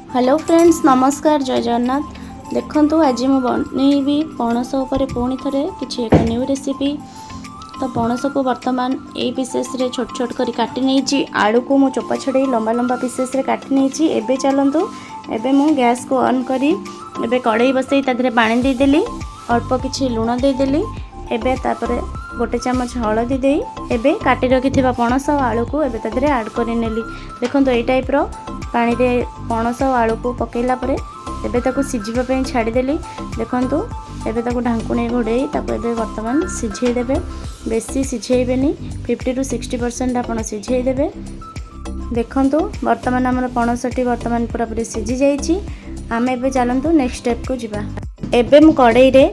Hello friends नमस्कार जय जगन्नाथ। देखंतु आज मु बनैबी पणस उपरे पुणी थरे किछि एक न्यू रेसिपी। तो पणस को वर्तमान ए पीसेस रे छोट छोट करी काटी नेछि। आलू को मु चोपा छड़े लंबा लंबा पीसेस रे काटी नेछि। एबे चलंतु एबे मु गैस को ऑन करी एबे कढ़ाई बसई तादरे पानी दे देली, अल्प किछि लूण दे देली। एबे तापरे गोटे चमच हळदी देई एबे काटी रखिथिबा पणस और आलू को एबे तादरे ऐड करि नेली। देखंतु एई टाइप रो पानी रे पणस और आलू को पकेला परे एबे ताको सिझिबा पई छाडी देली। देखंतु एबे ताको ढांकुणी घोड़ेई ताको एबे वर्तमान सिझेई देबे। बेसी सिझेइबेनी, 50 to 60% आपण सिझेई देबे। देखंतु वर्तमान हमर पणसटी वर्तमान पूरा पूरी सिझी जाईची। आमे एबे चलंतु नेक्स्ट स्टेप को जिबा। एबे मु कढ़ाई रे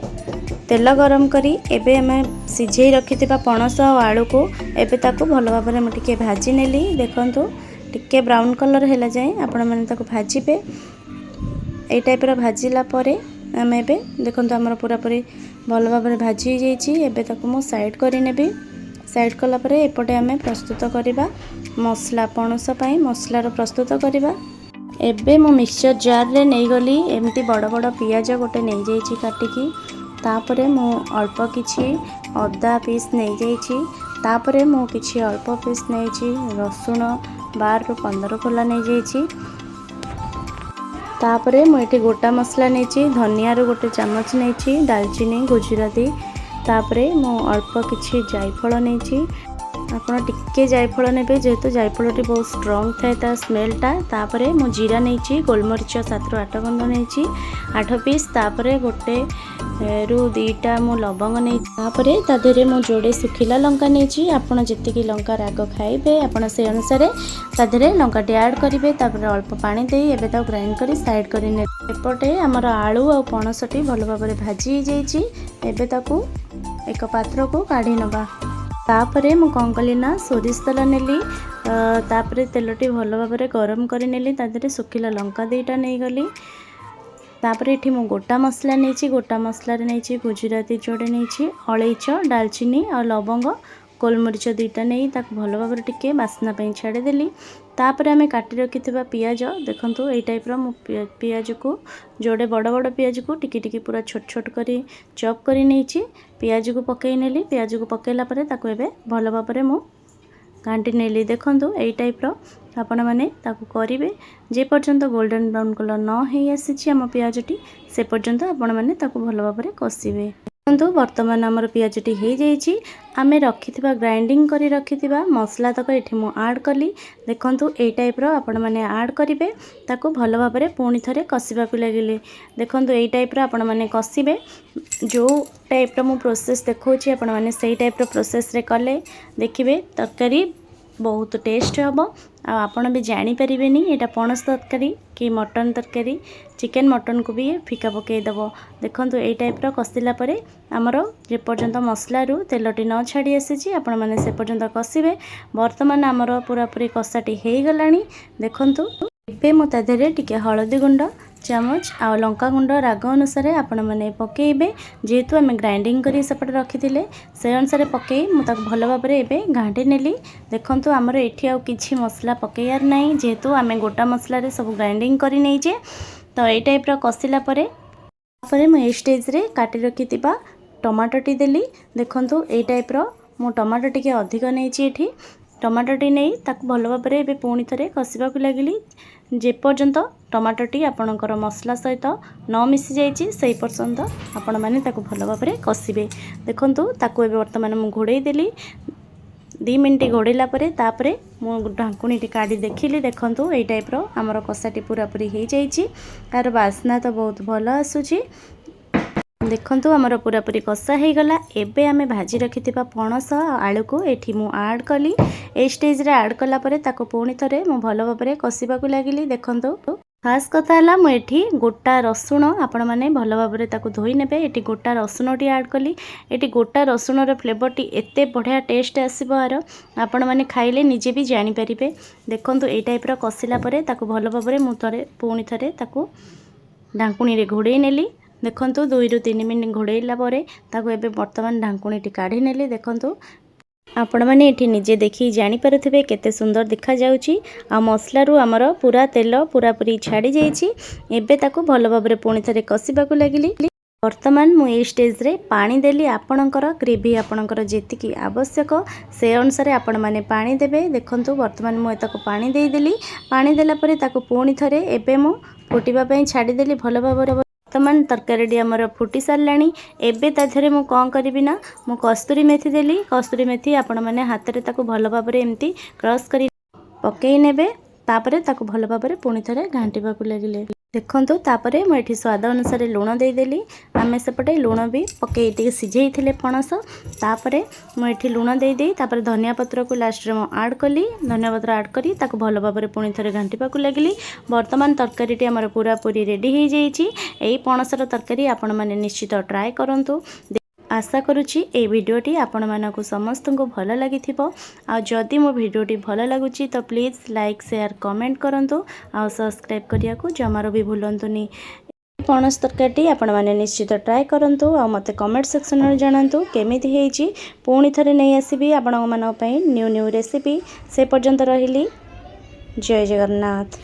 तेल गरम करी एबे हमें सिझेई रखिथिबा पणस और आलू को एबे ताको भलो भाबरे मु टिके भाजी नेली। देखंतु टिके ब्राउन कलर हैला जाए आपण माने ताको भाजीबे। ए टाइप रो भाजीला परे हमें एबे देखंतु हमर पूरा पूरी भलो भाबरे भाजी जाईची। एबे ताको मु साइड करी नेबी। साइड कला परे एपटे हमें प्रस्तुत करिबा मसला पणस पई मसला रो प्रस्तुत करिबा। एबे मु मिक्सचर जार रे नै गली एमती बड़ बड़ पियाज गोटे नै जाईची काटिकी। तापरे मु अल्प किछि अदा पीस नै जाईची। तापरे मु किछि अल्प पीस नैची रसुण 12 ରୁ 15 कोला नै जाईची। तापरे मु एठी गोटा मसला नैची, धनिया रो गोटे चमच नैची, दालचीनी गुजराती। तापरे मु अल्प किछि जायफल नैची। आपण टिके जायफल नेबे जेहेतु जायफलटी बहुत स्ट्रांग थाए ता स्मेलटा। तापरे मु जीरा नैची, गोलमरिच 7 ରୁ 8 खंड नैची 8 पीस। तापरे गोटे रु 2टा मु लवंग नै। तापरे ता देरे मु जोड़े सुखिला लंका नैची। आपण जेतिकी लंका राग खाइबे आपण से अनुसार ता देरे लंकाटी ऐड करिवे। तापरे अल्प पानी देई एबे ता ग्राइंड करी साइड करी ने। एपटे हमर आलू और पणसटी भलो भाबरे भाजी जाईची। एबे ताकू एक पात्र को काढी नबा। तापरे मु कौन कली ना सोरिष तेल नेली। तापरे तेलटी भलो भाबरे गरम करी नेली। ता देरे सुखिला लंका 2टा नै गली। तापरे एठी मु गोटा मसला नैची। गोटा मसला रे नैची गुजराती जोड़े नैची, अलैच, दालचीनी और लवंग, गोलमरिच 2टा नै ताक भलो भाबरे टिके बासना पई छाडी देली। तापरे हमें काटी रखिथिबा पियाज देखंतु एई टाइप रो मु पियाज को जोड़े बड़ बड़ पियाज को टिकी टिकी पूरा छोट छोट करी चॉप करी नैची। पियाज को पकई नेली। पियाज को पकेला परे ताको एबे भलो भाबरे मु घांटी नेली। देखंतु एई टाइप रो आपण माने ताको करिवे जे पर्यंत गोल्डन ब्राउन कलर न हेई आसीछि हम पियाजटी से पर्यंत आपण माने ताको भलो भाबरे कसिवे। देखंतु वर्तमान हमर पियाजटी हेई जाईछि। आमे रखिथिबा ग्राइंडिंग करी रखिथिबा मसला तक एठी मु ऐड कली। देखंतु एई टाइप रो आपण माने ऐड करिवे ताको भलो भाबरे पुणी थरे कसिबा को लागिले। देखंतु एई टाइप रो आपण माने कसिबे। जो टाइप रो मु प्रोसेस देखौछि आपण माने सेई टाइप रो प्रोसेस रे कले देखिबे तरकारी बहुत टेस्ट हम। आपण भी जानी परिबेनी एटा पणस तरकारी कि मटन तरकारी, चिकेन मटन को भी फिका पकई दब। देखंतु एई टाइप रो कसिला परे हमरो जे पर्यंत मसला रु तेलटी न छाड़ी आसीछि आपण माने से पर्यंत कसिबे। वर्तमान हमरो पूरा पूरी कसाटी हेई गलानी। देखंतु एबे मु ता देरे टिके हळदी गुंड चमच आ लंका गुंड राग अनुसार आपण माने पकेइबे। जेहेतु आम ग्राइंडिंग करी सेपटे रखिथिले से अनुसार पकई मु ताक भलो भाबरे एबे घांटी नेली। देखंतु हमर एठी आ किछि मसला पकेयार नाही जेहेतु आम गोटा मसला रे सब ग्राइंडिंग करी नेइजे। तो एई टाइप रो कसिला परे परे मु ए स्टेज रे काटी रखिथिबा टमाटोटी देली। देखंतु एई टाइप रो मु टमाटो टिके अधिक नेइछि एठी। टमाटोटी नहीं ताक भलो भाबरे एबे पुणी थरे कसिबा को लागिली जे पर्यंत टमाटोटी आपणकर मसला सहित न मिसी जाइछि सेई पर्यंत आपण माने ताको भलो भाबरे कसिबे। देखंतु ताको एबे वर्तमान मु घोड़ेई देली। 2 मिनिट घोड़ेला परे तापरे मु ढांकुणीटी काढी देखिली। देखंतु एई टाइप रो हमर कसाटी पूरा पूरी हेई जाइछि। तार बास्ना तो बहुत भलो आसुछि। देखंतु हमर पूरा पूरी कसा हे गला। एबे आमे भाजी रखिथिबा पणस आलू को एठी मु ऐड कली। ए स्टेज रे ऐड कला परे ताको पुणी थरे मु भलो भाबरे कसिबा को लागिली। देखंतु खास कथा हला मु एठी गोटा रसुण आपण माने भलो भाबरे ताको धोई नेबे। एठी गोटा रसुणटी ऐड कली। एठी गोटा रसुण रो फ्लेवरटी एते बढ़िया टेस्ट आसीबो आरो आपण माने खाइले निजे भी जानि परिबे। देखंतु ए टाइप रो कसिला परे ताको भलो भाबरे मु थरे पुणी थरे ताको ढांकुणी रे घोड़ेई नेली। देखंतु 2 ରୁ 3 मिनिट घोड़ेइला परे ताको एबे वर्तमान ढांकुणीटी काढी नेली। देखंतु आपण मैंने ये निजे देखी जानीपे केते सुंदर देखा जाउची। आ मसलारू आमर पूरा तेल पूरा पूरी छाड़ी जाइए। एबे ताकू भल भाव में पुणी थे कषाक लगिली। वर्तमान मुझे स्टेज रे पानी देली। आपणकर ग्रेवी आपणकर जेतिकी आवश्यक से अनुसार आपण मैंने पानी देबे। देखंतु वर्तमान मुझे ताकू पानी देदेली। पानी देला परे ताकू पुणी थरे एबे मु फुटिबा पई छाड़ीदेली भल भाव। वर्तमान तरकारी आमर फुटी साराणी। एबे ता देहरे मु कौन करिबी ना मु कस्तूरी मेथी देली। कस्तूरी मेथी आपण मैंने हाथ रे ताकू भल भाव में एमती क्रश करी पकई नेबे। तापरे ताकू भल भाव में पुणी थरे घांटीबाकू लगिले। देखंतु तापरे मु एठी स्वाद अनुसार लुण देदेली। आमे सेपटे लुण भी पकई टिके सिझेइथिले पणस। तापरे मु एठी लुण देई तापरे धनिया पत्र को लास्ट रे मु ऐड कली। धनिया पत्र ऐड करी ताकू भल भाव में पुणी थरे घांटीबाकू लगिली। वर्तमान तरकारीटी हमर पूरा पूरी रेडी हो जाइए। एई पणसर तरकारी आपण माने निश्चित ट्राए करंतु। आशा करुच्ची ए भिडियोटी आपण मानकु समस्त को भल लगी। आ जदि मो भिडियोटी भल लगुच तो प्लीज़ लाइक शेयर कमेंट करंतु। आ सब्सक्राइब करिया को जमारो भी भूलंतुनी। पणस तरकारी आपण माने निश्चित ट्राए करंतु। आ मते कमेंट सेक्शन में जणांतु केमिति हेची। पुणी थरे नहीं आसीबी आपण मानक पई न्यू न्यू रेसिपी। से पर्यंत रहिली। जय जगन्नाथ।